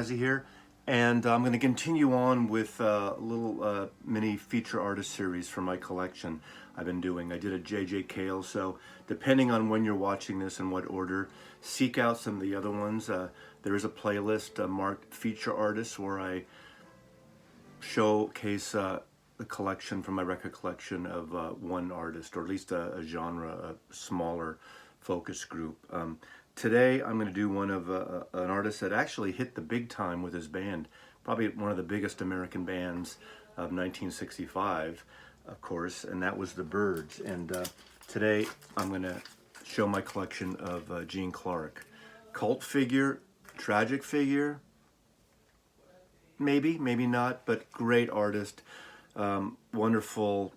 Jazzy here, and I'm going to continue on with a little mini feature artist series for my collection I've been doing. I did a J.J. Cale, so depending on when you're watching this and what order, seek out some of the other ones. There is a playlist marked feature artists where I showcase the collection from my record collection of one artist, or at least a genre, a smaller focus group. Today I'm going to do one of an artist that actually hit the big time with his band, probably one of the biggest American bands of 1965, of course, and that was the Byrds. And today I'm going to show my collection of Gene Clark. Cult figure, tragic figure, maybe not, but great artist, wonderful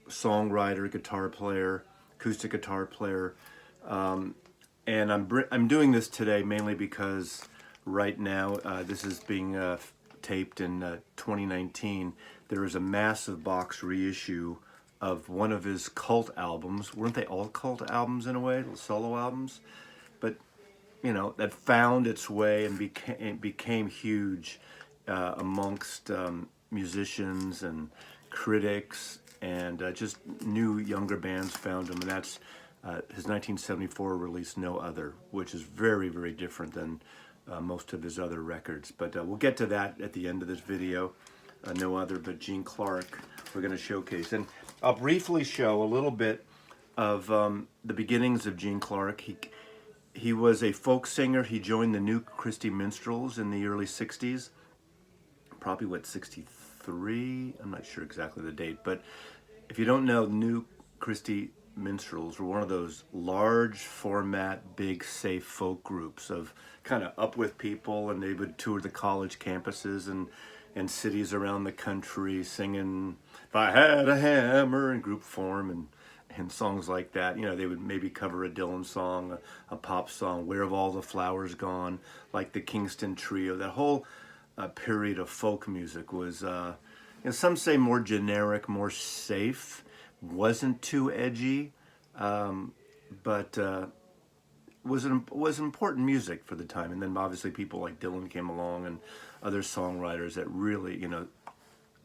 songwriter, guitar player, acoustic guitar player. And I'm doing this today mainly because right now, this is being taped in 2019. There is a massive box reissue of one of his cult albums. Weren't they all cult albums in a way, solo albums? But, you know, that found its way and became huge amongst musicians and critics, and just new younger bands found him, and that's his 1974 release, No Other, which is very, very different than most of his other records. But we'll get to that at the end of this video. No Other, but Gene Clark we're going to showcase. And I'll briefly show a little bit of the beginnings of Gene Clark. He was a folk singer. He joined the New Christy Minstrels in the early 60s. Probably, what, 63? I'm not sure exactly the date. But if you don't know, New Christy Minstrels were one of those large format, big, safe folk groups of kind of up with people, and they would tour the college campuses and cities around the country singing "If I Had a Hammer" in group form and songs like that. You know, they would maybe cover a Dylan song, a pop song, "Where Have All the Flowers Gone," like the Kingston Trio. That whole period of folk music was, and some say more generic, more safe. Wasn't too edgy, but was important music for the time. And then obviously people like Dylan came along and other songwriters that really, you know,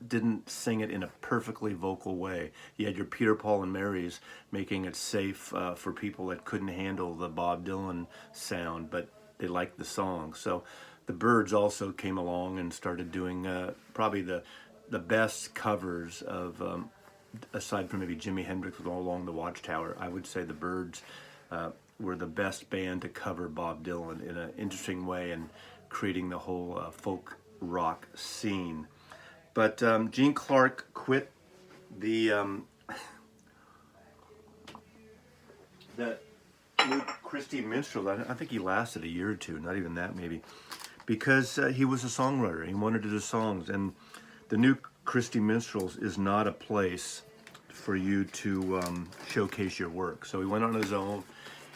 didn't sing it in a perfectly vocal way. You had your Peter, Paul, and Marys making it safe for people that couldn't handle the Bob Dylan sound, but they liked the song. So the Byrds also came along and started doing probably the best covers of aside from maybe Jimi Hendrix with All Along the Watchtower. I would say the Byrds were the best band to cover Bob Dylan in an interesting way and creating the whole folk rock scene. But Gene Clark quit the New Christy Minstrels. I think he lasted a year or two, not even that maybe, because he was a songwriter. He wanted to do songs, and the New Christy Minstrels is not a place for you to showcase your work. So he went on his own.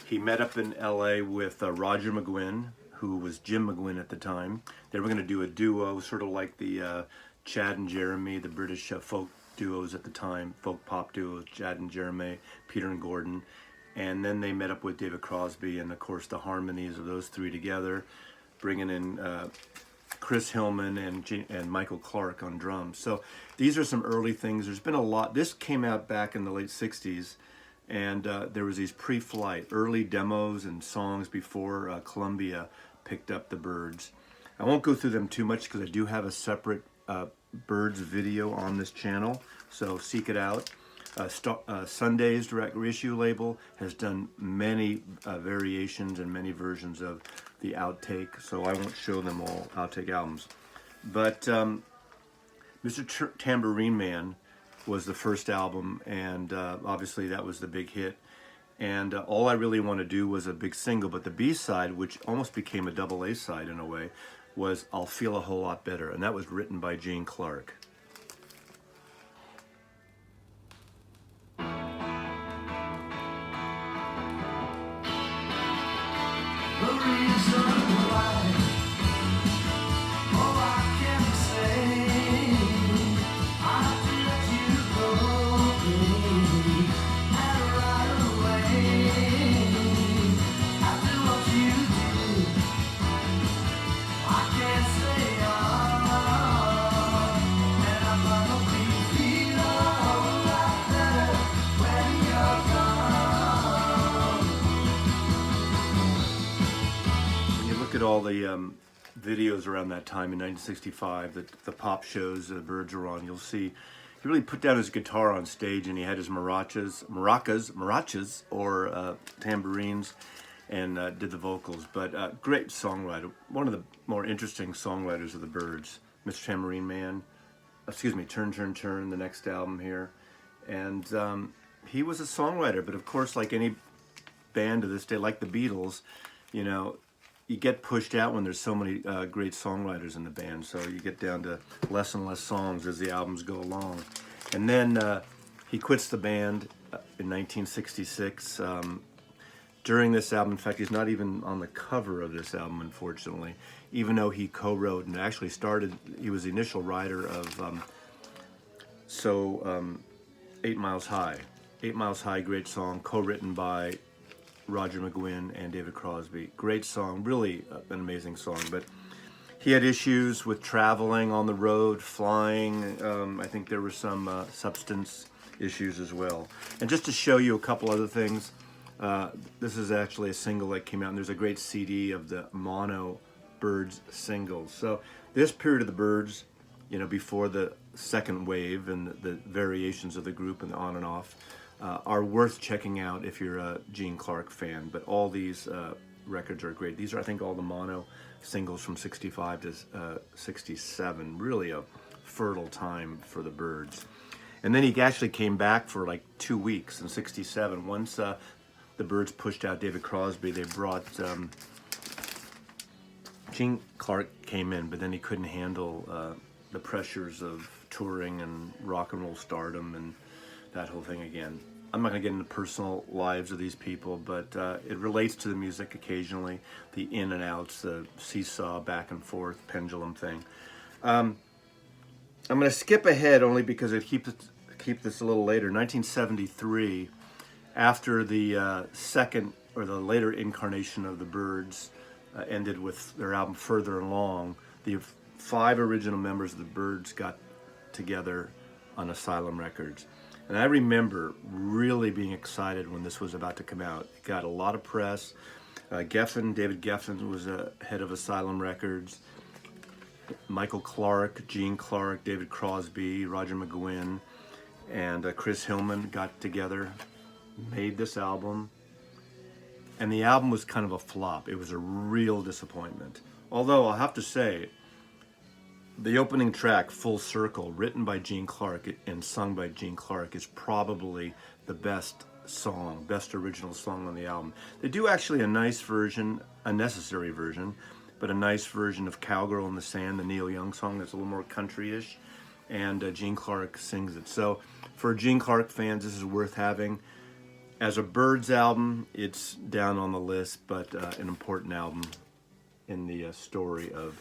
He met up in LA with Roger McGuinn, who was Jim McGuinn at the time. They were going to do a duo, sort of like the Chad and Jeremy, the British folk duos at the time, folk pop duos, Chad and Jeremy, Peter and Gordon. And then they met up with David Crosby, and of course the harmonies of those three together, bringing in Chris Hillman and Michael Clark on drums. So these are some early things. There's been a lot. This came out back in the late 60s, and there was these pre-flight early demos and songs before Columbia picked up the Byrds. I won't go through them too much because I do have a separate Byrds video on this channel, so seek it out. Sunday's direct reissue label has done many variations and many versions of the outtake, so I won't show them all, outtake albums. But Mr. Tambourine Man was the first album, and obviously that was the big hit. And all I really want to do was a big single, but the B-side, which almost became a double A-side in a way, was I'll Feel a Whole Lot Better, and that was written by Gene Clark. I can't look at all the videos around that time in 1965, the pop shows the Byrds were on, you'll see he really put down his guitar on stage, and he had his maracas or tambourines, and did the vocals. But great songwriter, one of the more interesting songwriters of the Byrds. Mr. Tambourine Man, excuse me, Turn, Turn, Turn, the next album here. And he was a songwriter, but of course, like any band to this day, like the Beatles, you know, you get pushed out when there's so many great songwriters in the band, so you get down to less and less songs as the albums go along. And then he quits the band in 1966. During this album, in fact, he's not even on the cover of this album, unfortunately, even though he co-wrote and actually started, he was the initial writer of 8 Miles High. 8 Miles High, great song, co-written by Roger McGuinn and David Crosby. Great song, really an amazing song. But he had issues with traveling on the road, flying. I think there were some substance issues as well. And just to show you a couple other things, this is actually a single that came out, and there's a great CD of the mono Byrds singles. So this period of the Byrds, you know, before the second wave and the variations of the group and the on and off, are worth checking out if you're a Gene Clark fan. But all these records are great. These are, I think, all the mono singles from 65 to 67. Really a fertile time for the Byrds. And then he actually came back for like 2 weeks in 67. Once the Byrds pushed out David Crosby, they brought Gene Clark came in, but then he couldn't handle the pressures of touring and rock and roll stardom and that whole thing again. I'm not going to get into personal lives of these people, but it relates to the music occasionally, the in and outs, the seesaw, back and forth, pendulum thing. I'm going to skip ahead only because it keep this a little later. 1973, after the second or the later incarnation of the Byrds ended with their album Further Along, the 5 original members of the Byrds got together on Asylum Records. And I remember really being excited when this was about to come out. It got a lot of press. David Geffen was head of Asylum Records. Michael Clark, Gene Clark, David Crosby, Roger McGuinn, and Chris Hillman got together, made this album. And the album was kind of a flop. It was a real disappointment. Although I'll have to say, the opening track, Full Circle, written by Gene Clark and sung by Gene Clark, is probably the best original song on the album. They do actually a nice version, a necessary version, but a nice version of Cowgirl in the Sand, the Neil Young song that's a little more country-ish, and Gene Clark sings it. So for Gene Clark fans, this is worth having. As a Byrds album, it's down on the list, but an important album in the story of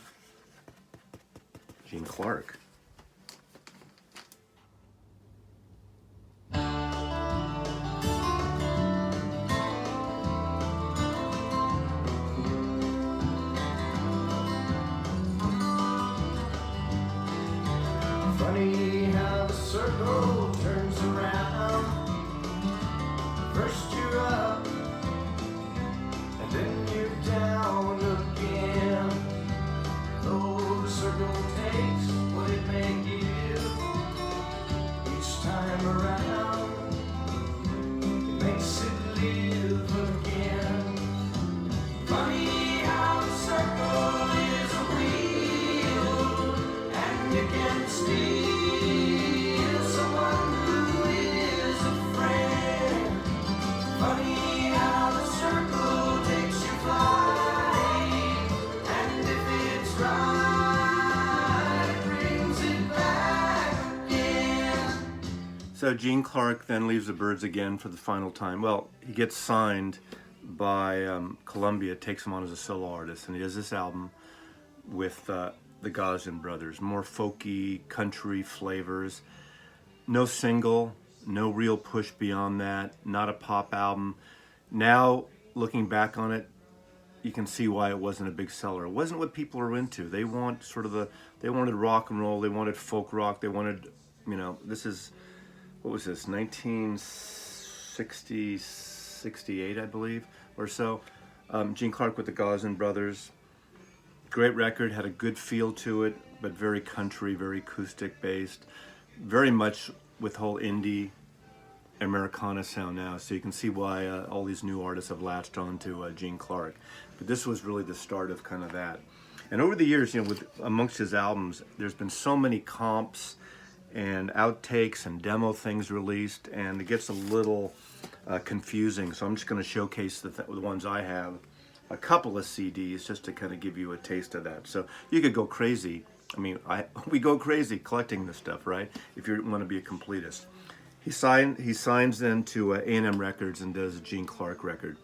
Gene Clark. Funny how the circle turns around. First you're up, and then you're down again. Though the circle takes what it may give, each time around, it makes it live again. Funny how the circle is a wheel, and you can steal someone who is a friend. Funny how the circle takes you flying, and if it's right, it brings it back again. So Gene Clark then leaves the Byrds again for the final time. Well, he gets signed by Columbia, takes him on as a solo artist, and he does this album with the Gosden Brothers. More folky, country flavors. No single, no real push beyond that, not a pop album. Now, looking back on it, you can see why it wasn't a big seller. It wasn't what people are into. They want sort of they wanted rock and roll, they wanted folk rock, they wanted, this is, what was this, 1960, 68, I believe, or so. Gene Clark with the Gosden Brothers. Great record, had a good feel to it, but very country, very acoustic based, very much with whole indie Americana sound now. So you can see why all these new artists have latched on to Gene Clark. But this was really the start of kind of that. And over the years, with amongst his albums, there's been so many comps and outtakes and demo things released, and it gets a little confusing. So I'm just going to showcase the ones I have, a couple of CDs, just to kind of give you a taste of that. So you could go crazy. I mean, we go crazy collecting this stuff, right? If you want to be a completist. He signs then to A&M Records and does a Gene Clark record.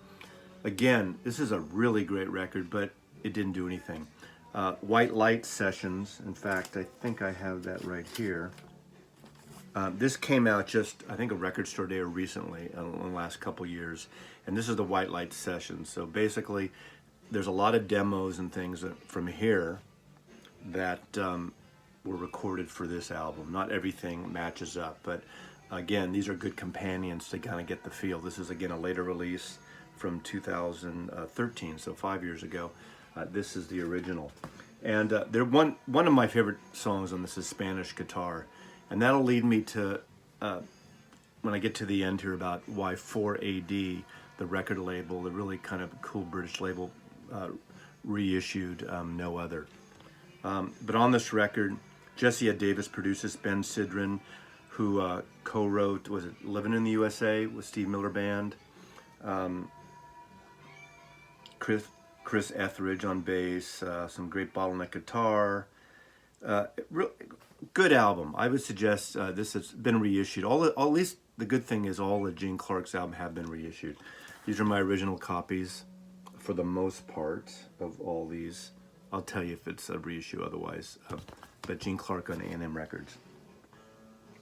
Again, this is a really great record, but it didn't do anything. White Light Sessions, in fact, I think I have that right here. This came out just, I think, a record store day or recently, in the last couple years. And this is the White Light Sessions. So basically, there's a lot of demos and things from here that were recorded for this album. Not everything matches up, but again, these are good companions to kind of get the feel. This is, again, a later release from 2013, so 5 years ago. This is the original. And one of my favorite songs on this is Spanish Guitar. And that'll lead me to, when I get to the end here, about why 4AD, the record label, the really kind of cool British label, reissued No Other. But on this record, Jesse Davis produces, Ben Sidran, who co-wrote, was it Living in the USA with Steve Miller Band, Chris Etheridge on bass, some great bottleneck guitar. Good album. I would suggest this has been reissued. At least the good thing is all of Gene Clark's albums have been reissued. These are my original copies for the most part of all these. I'll tell you if it's a reissue otherwise. But Gene Clark on A&M Records.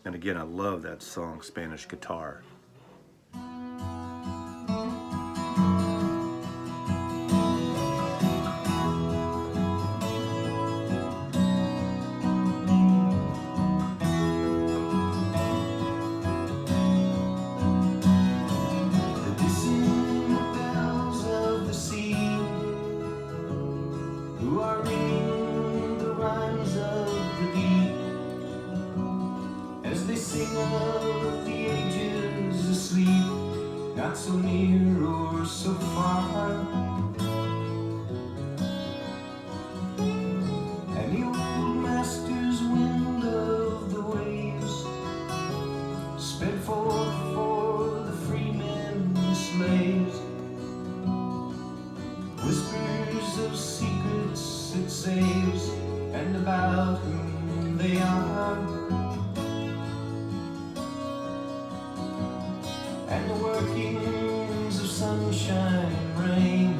And again, I love that song, Spanish Guitar. Of the ages asleep, not so near or so far. And the old master's wind of the waves sped forth for the free men and slaves. Whispers of secrets it saves, and about whom they are. And the workings of sunshine and rain,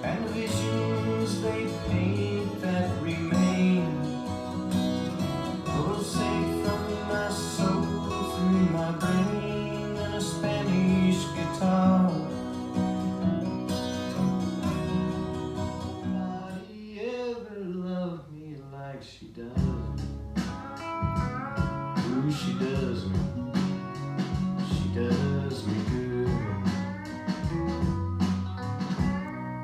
and the visions they paint that remain, pulsate from my soul through my brain, and a Spanish guitar. Nobody ever loved me like she does. Ooh, she does me. Does me good.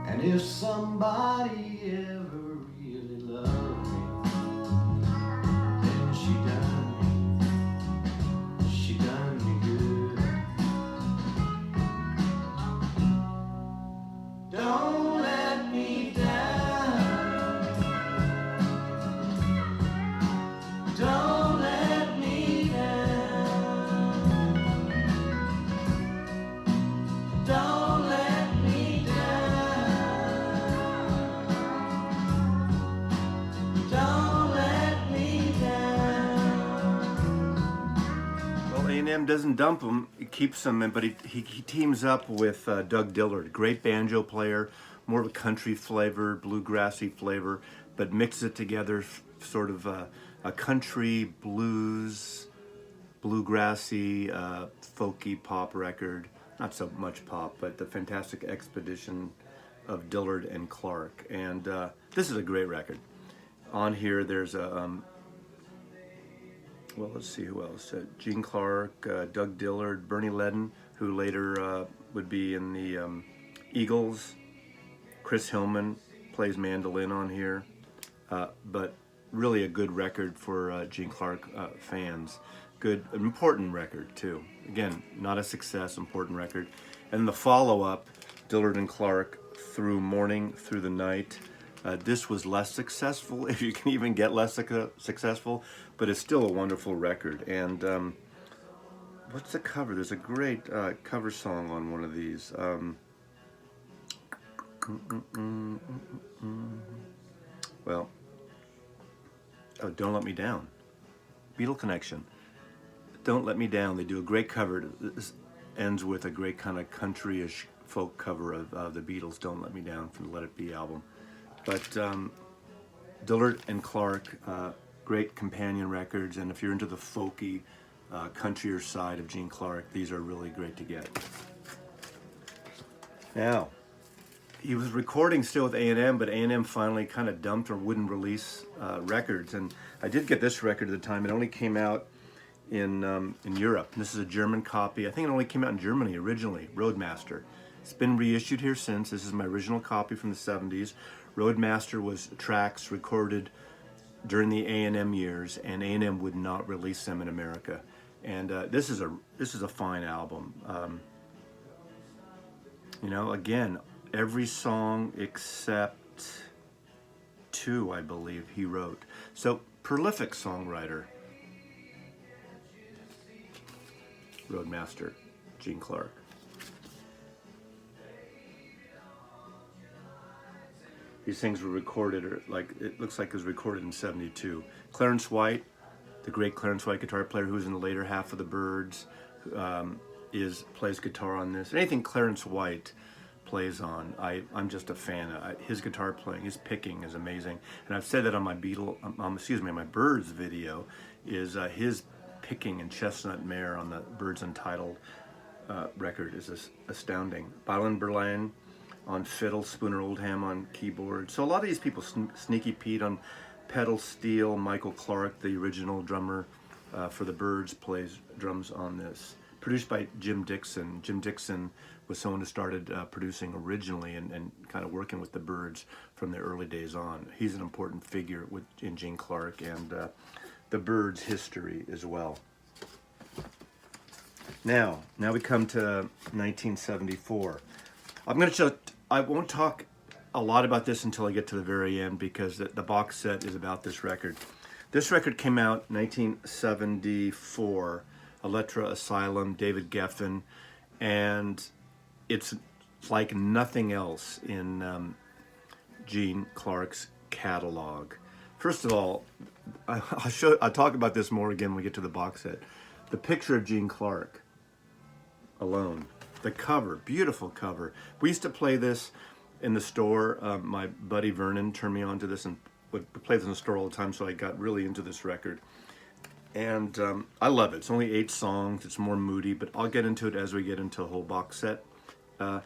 And if somebody ever really loved me, then she done me good. Don't let me down. Don't let me down. Don't let me down. Don't let me down. Well, A&M doesn't dump him, it keeps him, but he teams up with Doug Dillard, great banjo player, more of a country flavor, bluegrassy flavor, but mixes it together, sort of a country blues, bluegrassy, folky pop record. Not so much pop, but the fantastic expedition of Dillard and Clark. And this is a great record. On here, there's a, well, let's see who else. Gene Clark, Doug Dillard, Bernie Ledden, who later would be in the Eagles, Chris Hillman, plays mandolin on here, but really a good record for Gene Clark fans. Good, important record too. Again, not a success, important record. And the follow-up, Dillard and Clark, Through Morning, Through the Night. This was less successful, if you can even get less successful, but it's still a wonderful record. And what's the cover? There's a great cover song on one of these. Well, oh, Don't Let Me Down. Beatle Connection. Don't Let Me Down. They do a great cover. This ends with a great kind of country-ish folk cover of the Beatles' Don't Let Me Down from the Let It Be album. But Dillard and Clark, great companion records, and if you're into the folky, countryer side of Gene Clark, these are really great to get. Now, he was recording still with A&M, but A&M finally kind of dumped or wouldn't release records. And I did get this record at the time. It only came out in Europe. And this is a German copy. I think it only came out in Germany originally, Roadmaster. It's been reissued here since. This is my original copy from the 70s. Roadmaster was tracks recorded during the A&M years, and A&M would not release them in America. And this is a fine album. You know, again, every song except 2, I believe, he wrote. So, prolific songwriter. Roadmaster, Gene Clark. These things were recorded, or like it looks like it was recorded in '72. Clarence White, the great Clarence White guitar player, who was in the later half of the Byrds, plays guitar on this. Anything Clarence White plays on, I'm just a fan. His guitar playing, his picking is amazing. And I've said that on my my Byrds video, is his picking and Chestnut Mare on the Byrds Untitled record is astounding. Byron Berlin on fiddle, Spooner Oldham on keyboard. So a lot of these people, Sneaky Pete on pedal steel, Michael Clark, the original drummer for the Byrds, plays drums on this. Produced by Jim Dixon. Jim Dixon was someone who started producing originally and kind of working with the Byrds from their early days on. He's an important figure in Gene Clark and the Byrds' history as well. Now we come to 1974. I won't talk a lot about this until I get to the very end, because the box set is about this record. This record came out 1974, Elektra Asylum, David Geffen, and it's like nothing else in Gene Clark's catalog. First of all, I'll talk about this more again when we get to the box set. The picture of Gene Clark alone. The cover, beautiful cover. We used to play this in the store. My buddy Vernon turned me on to this and would play this in the store all the time, so I got really into this record. And I love it. It's only 8 songs. It's more moody, but I'll get into it as we get into the whole box set. The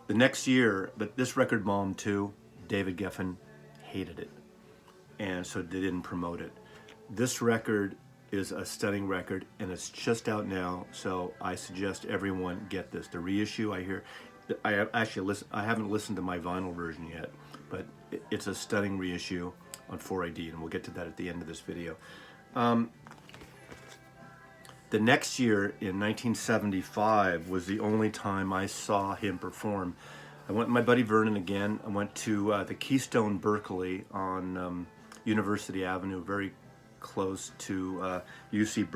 next year, but this record bombed too. David Geffen hated it, and so they didn't promote it. This record is a stunning record, and it's just out now, so I suggest everyone get this. The reissue, I haven't listened to my vinyl version yet, but it's a stunning reissue on 4AD, and we'll get to that at the end of this video. The next year, in 1975, was the only time I saw him perform. I went with my buddy Vernon again. I went to the Keystone Berkeley on University Avenue, very close to UC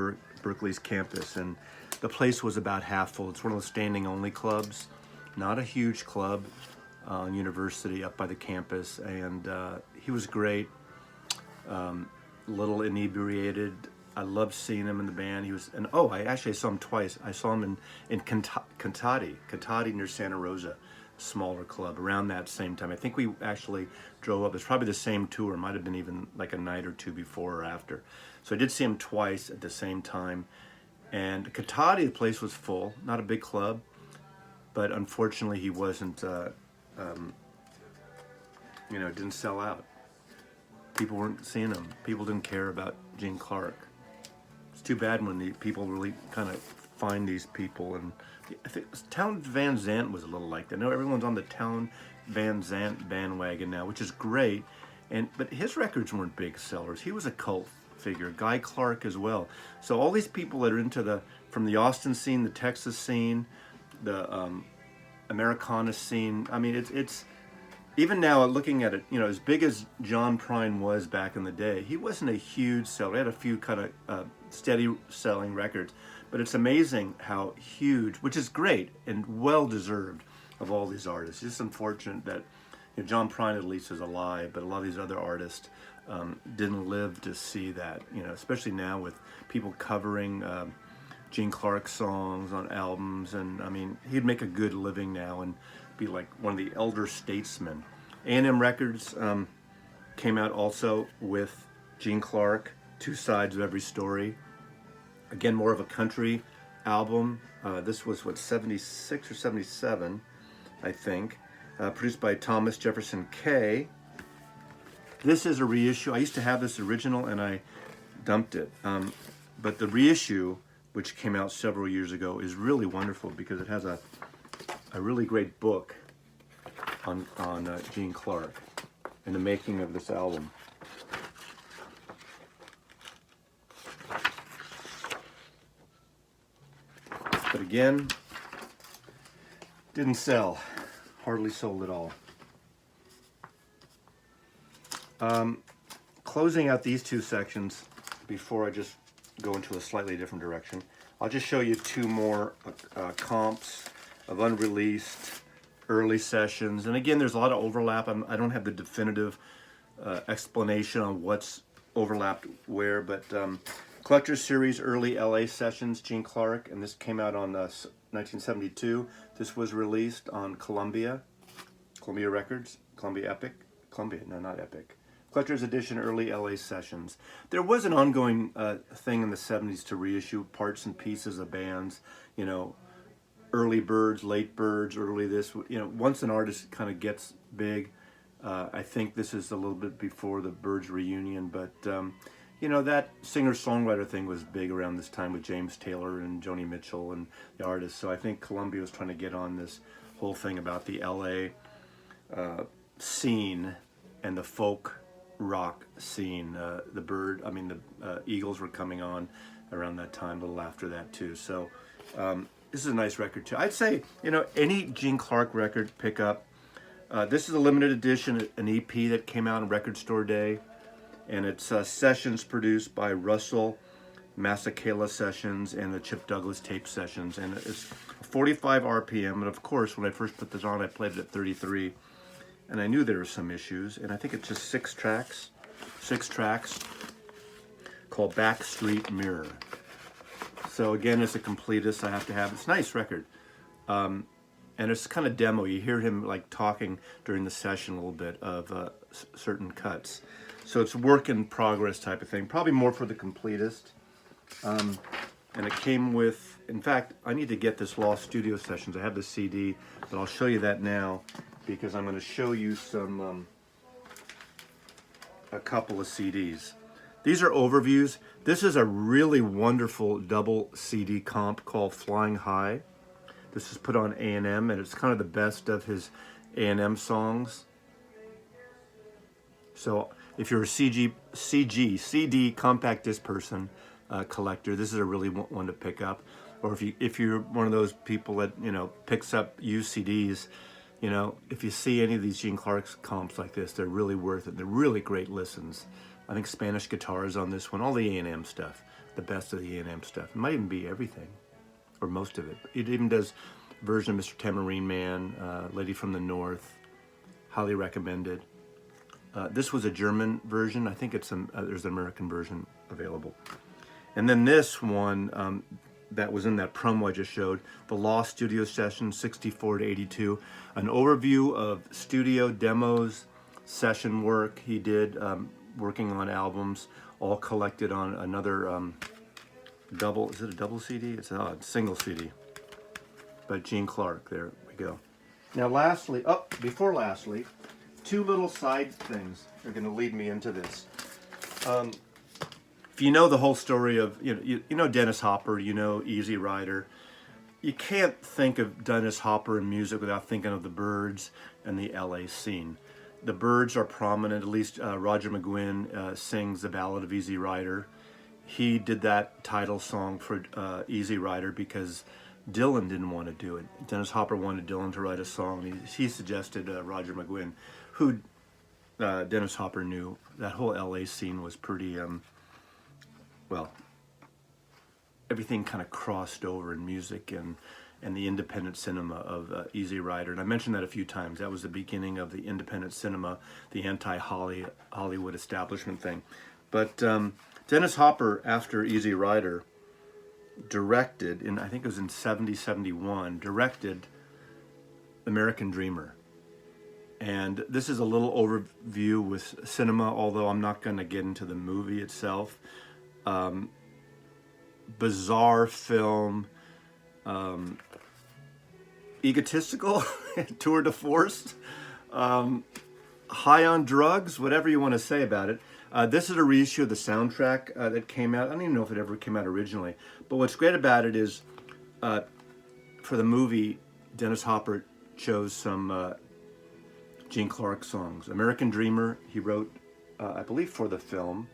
Berkeley's campus, and the place was about half full. It's one of those standing only clubs, not a huge club on University up by the campus, and he was great, little inebriated. I loved seeing him in the band. I saw him twice. I saw him in Cantati near Santa Rosa, smaller club, around that same time. I think we actually drove up. It's probably the same tour. It might have been even like a night or two before or after. So I did see him twice at the same time. And Cantati, the place was full. Not a big club, but unfortunately he wasn't, didn't sell out. People weren't seeing him. People didn't care about Gene Clark. It's too bad when the people really kind of find these people. And I think Town Van Zandt was a little like that. I know everyone's on the Town Van Zandt bandwagon now, which is great. But his records weren't big sellers. He was a cult figure. Guy Clark as well. So all these people that are into from the Austin scene, the Texas scene, the Americana scene. I mean, it's even now looking at it, as big as John Prine was back in the day, he wasn't a huge seller. He had a few kind of steady selling records, but it's amazing how huge, which is great and well deserved of all these artists. It's just unfortunate that John Prine at least is alive, but a lot of these other artists didn't live to see that. Especially now with people covering Gene Clark songs on albums, and I mean, he'd make a good living now and be like one of the elder statesmen. A&M Records came out also with Gene Clark, Two Sides of Every Story. Again, more of a country album. This was, 76 or 77, I think. Produced by Thomas Jefferson Kay. This is a reissue. I used to have this original and I dumped it. But the reissue, which came out several years ago, is really wonderful because it has a really great book on Gene Clark and the making of this album. But again, didn't sell. Hardly sold at all. Closing out these two sections before I just go into a slightly different direction, I'll just show you two more comps of unreleased early sessions. And again, there's a lot of overlap. I don't have the definitive explanation on what's overlapped where, but Collector's Series early LA sessions, Gene Clark, and this came out on 1972. This was released on Columbia Records, not Epic. Collector's Edition early LA sessions. There was an ongoing thing in the 70s to reissue parts and pieces of bands, early Byrds, late Byrds, early this, once an artist kind of gets big. I think this is a little bit before the Byrds reunion, but that singer-songwriter thing was big around this time with James Taylor and Joni Mitchell and the artists. So I think Columbia was trying to get on this whole thing about the LA scene and the folk rock scene. The Eagles were coming on around that time, a little after that too. So this is a nice record too. I'd say, any Gene Clark record pick up. This is a limited edition, an EP that came out on Record Store Day, and it's sessions produced by Russell Masekela Sessions and the Chip Douglas Tape Sessions, and it's 45 RPM. And of course, when I first put this on, I played it at 33, and I knew there were some issues. And I think it's just six tracks called Backstreet Mirror. So again, it's a completist. I have to have. It's a nice record. And it's kind of demo. You hear him like talking during the session a little bit of certain cuts. So it's a work in progress type of thing. Probably more for the completist. And it came with, in fact, I need to get this Lost Studio Sessions. I have the CD, but I'll show you that now because I'm going to show you a couple of CDs. These are overviews. This is a really wonderful double CD comp called Flying High. This is put on A&M, and it's kind of the best of his A&M songs. So if you're a CD compact disc person, collector, this is a really one to pick up. Or if you're one of those people that picks up used CDs, if you see any of these Gene Clark comps like this, they're really worth it. They're really great listens. I think Spanish guitar is on this one. All the A&M stuff, the best of the A&M stuff. It might even be everything, or most of it. It even does a version of Mr. Tamarine Man, Lady from the North. Highly recommended. This was a German version. I think there's an American version available. And then this one that was in that promo I just showed, the Lost Studio Session 64 to 82, an overview of studio demos, session work he did, working on albums, all collected on another double. Is it a double CD? It's a single CD. By Gene Clark. There we go. Now, before lastly, two little side things are going to lead me into this. if you know the whole story of, you know Dennis Hopper, you know Easy Rider, you can't think of Dennis Hopper in music without thinking of the Byrds and the LA scene. The Byrds are prominent, at least Roger McGuinn sings the Ballad of Easy Rider. He did that title song for Easy Rider because Dylan didn't want to do it. Dennis Hopper wanted Dylan to write a song. He suggested Roger McGuinn, who Dennis Hopper knew. That whole LA scene was pretty, well, everything kind of crossed over in music and the independent cinema of Easy Rider. And I mentioned that a few times. That was the beginning of the independent cinema, the anti-Hollywood establishment thing. But Dennis Hopper, after Easy Rider, directed, I think it was in 71, directed American Dreamer. And this is a little overview with cinema, although I'm not going to get into the movie itself. Bizarre film, egotistical, tour de force, high on drugs, whatever you want to say about it. This is a reissue of the soundtrack that came out. I don't even know if it ever came out originally. But what's great about it is, for the movie, Dennis Hopper chose some Gene Clark songs. American Dreamer, he wrote, I believe, for the film.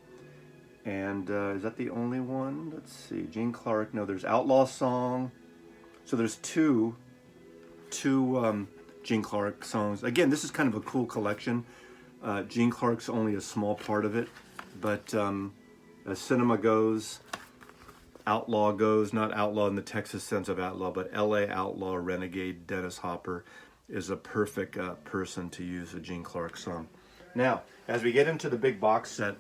And is that the only one? Let's see. Gene Clark. No, there's Outlaw Song. So there's two Gene Clark songs. Again, this is kind of a cool collection. Gene Clark's only a small part of it, but as cinema goes, outlaw goes, not outlaw in the Texas sense of outlaw, but LA outlaw renegade Dennis Hopper is a perfect person to use a Gene Clark song. Now, as we get into the big box set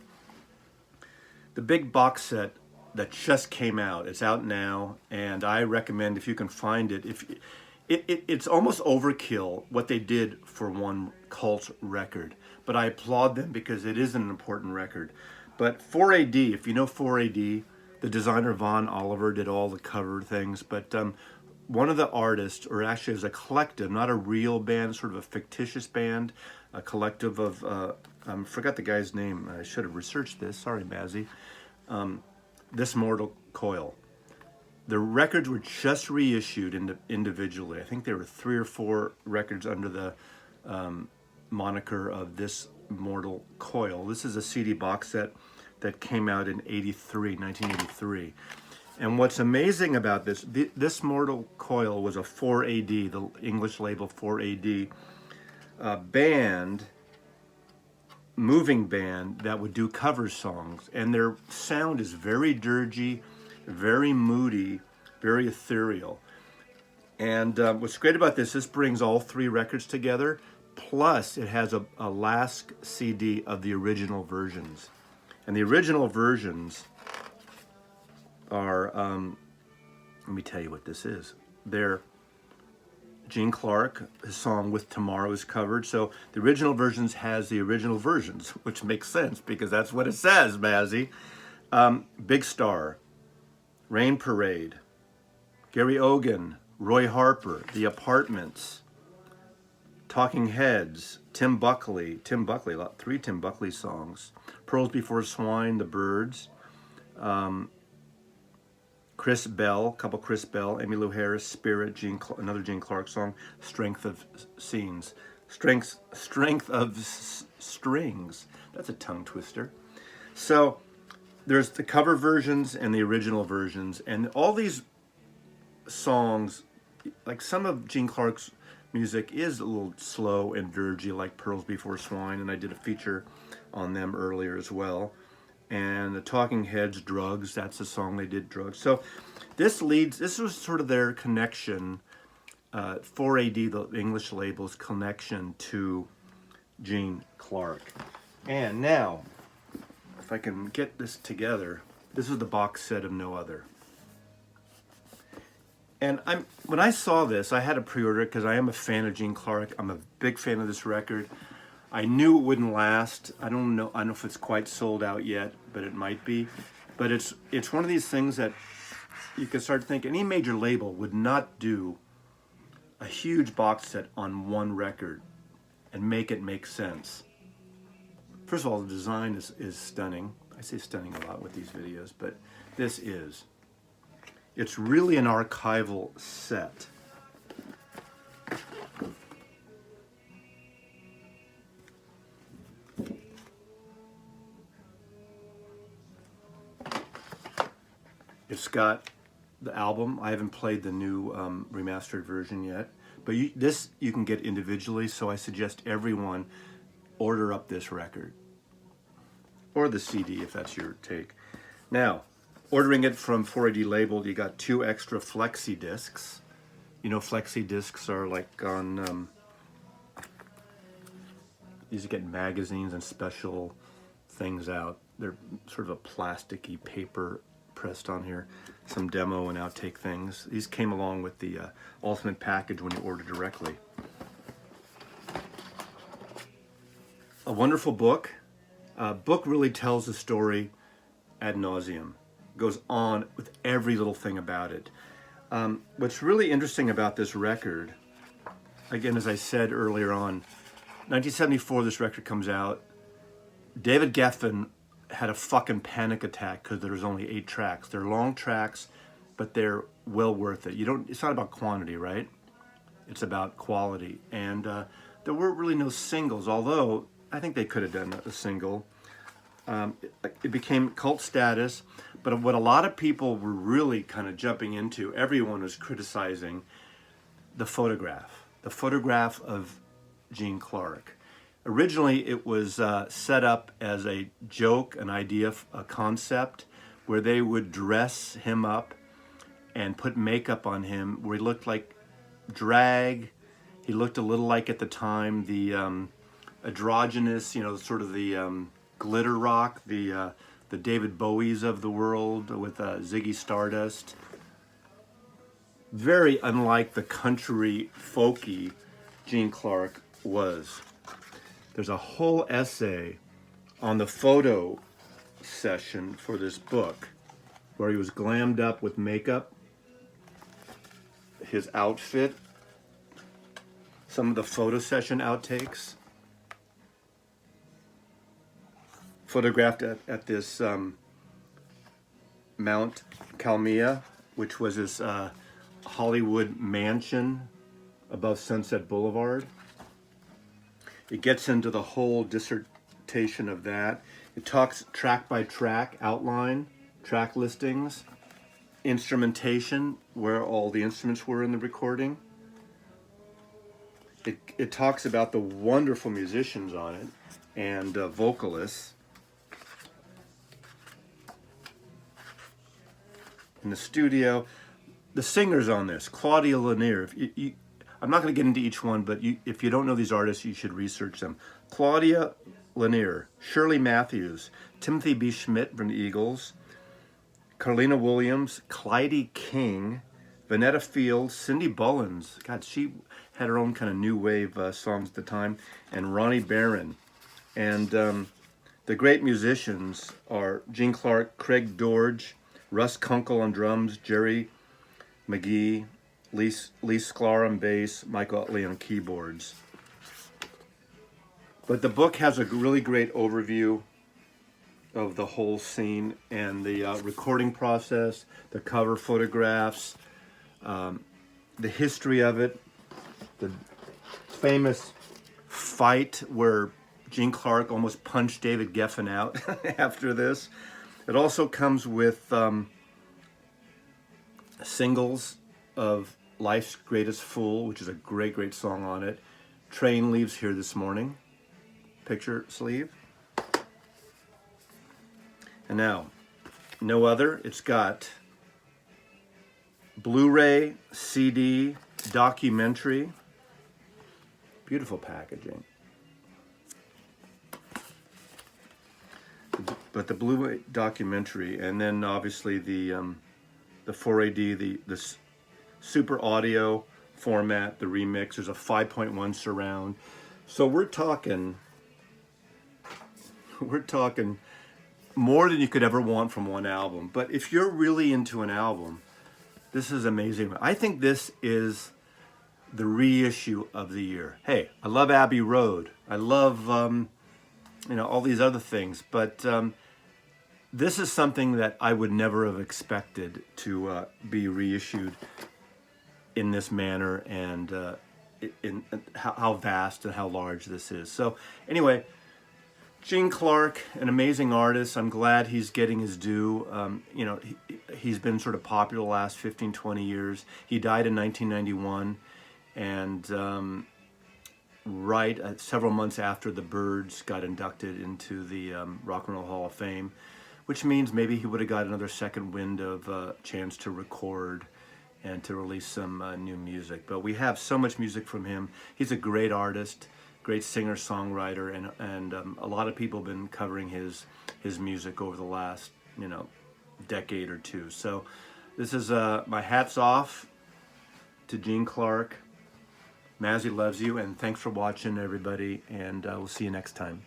that just came out, it's out now, and I recommend, if you can find it, it's almost overkill what they did for one cult record, but I applaud them because it is an important record. But 4AD, if you know 4AD, the designer Von Oliver did all the cover things, but one of the artists, or actually it was a collective, not a real band, sort of a fictitious band, a collective of, I forgot the guy's name, I should have researched this, sorry Mazzy, This Mortal Coil. The records were just reissued individually. I think there were 3 or 4 records under the moniker of This Mortal Coil. This is a CD box set that came out in 1983. And what's amazing about this Mortal Coil was a 4AD, the English label 4AD, moving band that would do cover songs. And their sound is very dirgy, very moody, very ethereal. And what's great about this brings all 3 records together, plus it has a last CD of the original versions. And the original versions are, let me tell you what this is. They're Gene Clark, his song With Tomorrow is covered. So the original versions has the original versions, which makes sense because that's what it says, Mazzy. Big Star, Rain Parade, Gary Ogan, Roy Harper, The Apartments, Talking Heads, Tim Buckley, 3 Tim Buckley songs, Pearls Before Swine, The Byrds, Chris Bell, Emmylou Harris, Spirit, another Gene Clark song, Strength of Scenes, Strength of Strings. That's a tongue twister. So there's the cover versions and the original versions, and all these songs, like some of Gene Clark's music is a little slow and dirgy, like Pearls Before Swine, and I did a feature on them earlier as well. And the Talking Heads, Drugs, that's the song they did, Drugs. So this was sort of their connection, 4AD, the English label's connection to Gene Clark. And now, if I can get this together, this is the box set of No Other. And when I saw this, I had to pre-order it because I am a fan of Gene Clark. I'm a big fan of this record. I knew it wouldn't last. I don't know if it's quite sold out yet, but it might be. But it's one of these things that you can start thinking any major label would not do a huge box set on one record and make it make sense. First of all, the design is stunning. I say stunning a lot with these videos, but this is. It's really an archival set. It's got the album. I haven't played the new remastered version yet, but this you can get individually, so I suggest everyone order up this record. Or the CD if that's your take. Now, ordering it from 4AD Labeled, you got 2 extra flexi discs. You know, flexi discs are like on, these get magazines and special things out. They're sort of a plasticky paper pressed on here. Some demo and outtake things. These came along with the ultimate package when you order directly. A wonderful book. Book really tells the story ad nauseum. Goes on with every little thing about it. What's really interesting about this record, again, as I said earlier on, 1974 this record comes out. David Geffen had a fucking panic attack because there was only 8 tracks. They're long tracks, but they're well worth it. It's not about quantity, right? It's about quality. And there weren't really no singles, although I think they could have done a single. It became cult status, but what a lot of people were really kind of jumping into, everyone was criticizing the photograph of Gene Clark. Originally, it was set up as a joke, an idea, a concept, where they would dress him up and put makeup on him, where he looked like drag. He looked a little like, at the time, the androgynous, sort of the glitter rock, the David Bowies of the world with Ziggy Stardust. Very unlike the country folky Gene Clark was. There's a whole essay on the photo session for this book where he was glammed up with makeup, his outfit, some of the photo session outtakes. Photographed at this Mount Calmia, which was his Hollywood mansion above Sunset Boulevard. It gets into the whole dissertation of that. It talks track by track, outline, track listings, instrumentation, where all the instruments were in the recording. It talks about the wonderful musicians on it and vocalists. In the studio, the singers on this, Claudia Lanier. I'm not going to get into each one, but if you don't know these artists, you should research them. Claudia Lanier, Shirley Matthews, Timothy B. Schmidt from the Eagles, Carlina Williams, Clyde King, Vanetta Fields, Cindy Bullins. God, she had her own kind of new wave songs at the time, and Ronnie Barron. And the great musicians are Gene Clark, Craig Dorge, Russ Kunkel on drums, Jerry McGee, Lee Sklar on bass, Michael Utley on keyboards. But the book has a really great overview of the whole scene and the recording process, the cover photographs, the history of it, the famous fight where Gene Clark almost punched David Geffen out after this. It also comes with singles of Life's Greatest Fool, which is a great, great song on it. Train Leaves Here This Morning, picture sleeve. And now, no other. It's got Blu-ray, CD, documentary. Beautiful packaging. But the Blu-ray documentary, and then obviously the 4AD, the super audio format, the remix. There's a 5.1 surround. So we're talking more than you could ever want from one album. But if you're really into an album, this is amazing. I think this is the reissue of the year. Hey, I love Abbey Road. I love all these other things, but this is something that I would never have expected to be reissued in this manner, and in how vast and how large this is. So anyway, Gene Clark, an amazing artist. I'm glad he's getting his due. You know, he's been sort of popular the last 15, 20 years. He died in 1991, and several months after the Byrds got inducted into the Rock and Roll Hall of Fame, which means maybe he would have got another second wind of chance to record and to release some new music. But we have so much music from him. He's a great artist, great singer-songwriter, and a lot of people have been covering his music over the last, you know, decade or two. So this is my hats off to Gene Clark. Mazzy loves you, and thanks for watching, everybody, and we'll see you next time.